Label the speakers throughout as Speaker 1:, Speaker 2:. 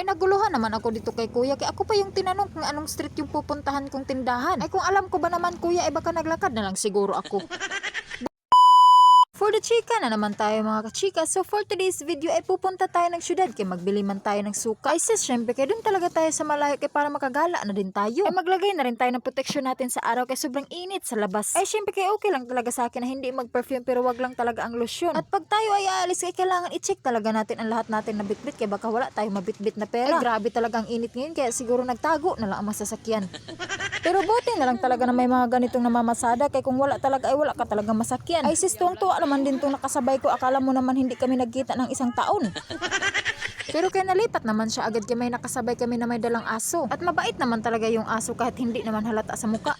Speaker 1: Ay naguluhan naman ako dito kay kuya, kaya ako pa yung tinanong kung anong street yung pupuntahan kong tindahan. Ay kung alam ko ba naman kuya, ay baka naglakad na lang siguro ako. For the chika na naman tayo mga kachika. So for today's video ay pupunta tayo ng syudad kay magbili man tayo ng suka. Ay sis, syempre kaya dun talaga tayo sa malayo kay para makagala na din tayo. Ay maglagay na rin tayo ng protection natin sa araw kay sobrang init sa labas. Ay syempre kaya okay lang talaga sa akin na hindi mag-perfume pero wag lang talaga ang lotion. At pag tayo ay aalis ay kailangan i-check talaga natin ang lahat natin na bitbit kaya baka wala tayo mabitbit na pera. Ay grabe talaga ang init ngayon kaya siguro nagtago na lang ang masasakyan. Pero buti na lang talaga na may mga ganitong namamasada kay kung wala talaga ay wala ka talagang masakyan. Ay sis, tuwang-tuwa naman din itong nakasabay ko. Akala mo naman hindi kami nagkita ng isang taon. Pero kaya nalipat naman siya agad kaya may nakasabay kami na may dalang aso. At mabait naman talaga yung aso kahit hindi naman halata sa muka.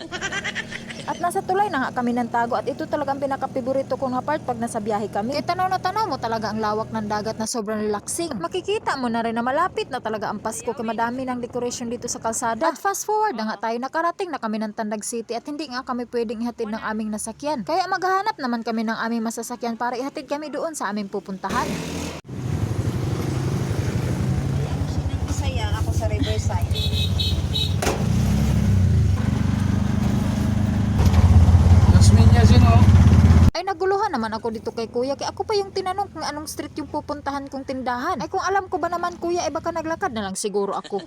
Speaker 1: At nasa tulay na nga kami ng tago at ito talagang pinaka-paborito kong na part pag nasa biyahe kami. Kaya tanaw na tanaw mo talaga ang lawak ng dagat na sobrang relaxing. At makikita mo na rin na malapit na talaga ang Pasko kaya madami ng decoration dito sa kalsada. At fast forward na nga tayo, nakarating na kami ng Tandag City at hindi nga kami pwedeng ihatid ng aming nasakyan. Kaya maghahanap naman kami ng aming masasakyan para ihatid kami doon sa aming pupuntahan.
Speaker 2: Saya ako sa Riverside.
Speaker 1: Ay naguluhan naman ako dito kay kuya, kaya ako pa yung tinanong kung anong street yung pupuntahan kong tindahan. Ay kung alam ko ba naman kuya, ay baka naglakad na lang siguro ako.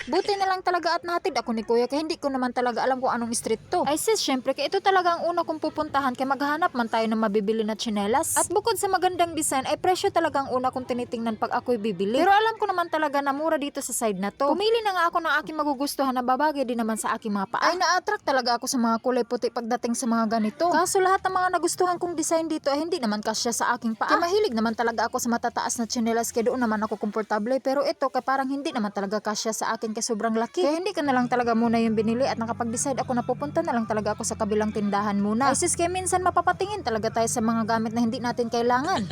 Speaker 1: Buti na lang talaga at nahatid ako ni kuya kaya hindi ko naman talaga alam kung anong street to. Ay sis, syempre kaya ito talaga ang una kong pupuntahan kaya maghanap man tayo ng mabibili na tsinelas. At bukod sa magandang design ay presyo talaga ang una kong tinitingnan pag ako'y bibili. Pero alam ko naman talaga na mura dito sa side na to. Pumili na nga ako ng aking magugustuhan na babagay din naman sa aking mga paa. Ay na-attract talaga ako sa mga kulay puti pagdating sa mga ganito. Kaso lahat ng mga nagustuhan kong design dito ay hindi naman kasya sa aking paa. Kaya mahilig naman talaga ako sa matataas na tsinelas kaya doon naman ako komportable. Pero ito kaya parang hindi naman talaga kasya sa akin kaya sobrang laki. Kaya hindi ko na lang talaga muna yung binili at nakapag-decide ako na pupunta na lang talaga ako sa kabilang tindahan muna. Ay sis, kaya minsan mapapatingin talaga tayo sa mga gamit na hindi natin kailangan.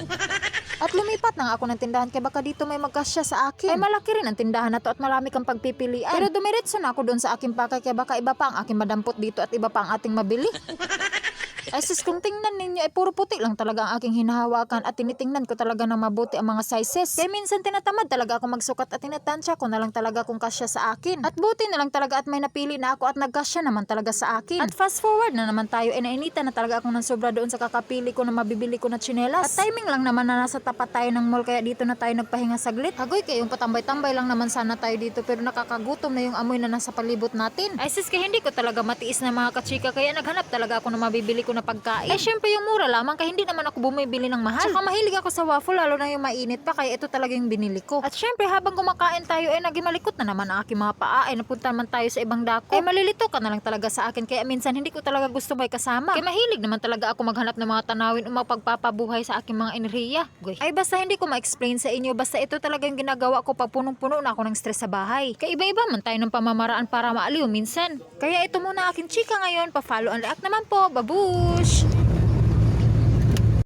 Speaker 1: At lumipat na nga ako ng tindahan kaya baka dito may magkasya sa akin. Ay malaki rin ang tindahan na to at marami kang pagpipilian. Pero dumiretso na ako doon sa aking pakay kaya baka iba pa ang aking madampot dito at iba pa ang ating mabili. Ay sis, kung tingnan ninyo ay puro puti lang talaga ang aking hinahawakan at tinitingnan ko talaga ng mabuti ang mga sizes. Kaya minsan tinatamad talaga ako magsukat at tinatansya ko na lang talaga kung kasya sa akin. At buti na lang talaga at may napili na ako at nagkasya naman talaga sa akin. At fast forward na naman tayo ay nainitan na talaga ako ng sobra doon sa kakapili ko na mabibili ko na tsinelas. At timing lang naman na nasa tapat tayo ng mall kaya dito na tayo nagpahinga saglit. Hagoy kayong patambay-tambay lang naman sana tayo dito pero nakakagutom na yung amoy na nasa palibot natin. Ay sis, kaya hindi ko talaga matiis na mga kachika kaya naghanap talaga ako na mabibili ko na pagkain. Ay syempre yung mura lamang kaya hindi naman ako bumibili ng mahal. Tsaka mahilig ako sa waffle lalo na yung mainit pa kaya ito talaga yung binili ko. At syempre habang kumakain tayo ay nagimalikot na naman ang aking mga paa ay napunta naman tayo sa ibang dako. Ay malilito ka na lang talaga sa akin kaya minsan hindi ko talaga gusto may kasama. Kaya mahilig naman talaga ako maghanap ng mga tanawin o mapagpapabuhay sa aking mga enerhiya. Goy. Ay basta hindi ko ma-explain sa inyo, basta ito talaga yung ginagawa ko pag punong-puno na ako ng stress sa bahay. Kaya iba-iba man tayo ng pamamaraan para maaliw minsan. Kaya ito muna aking chika ngayon, pa-follow and like naman po, babush!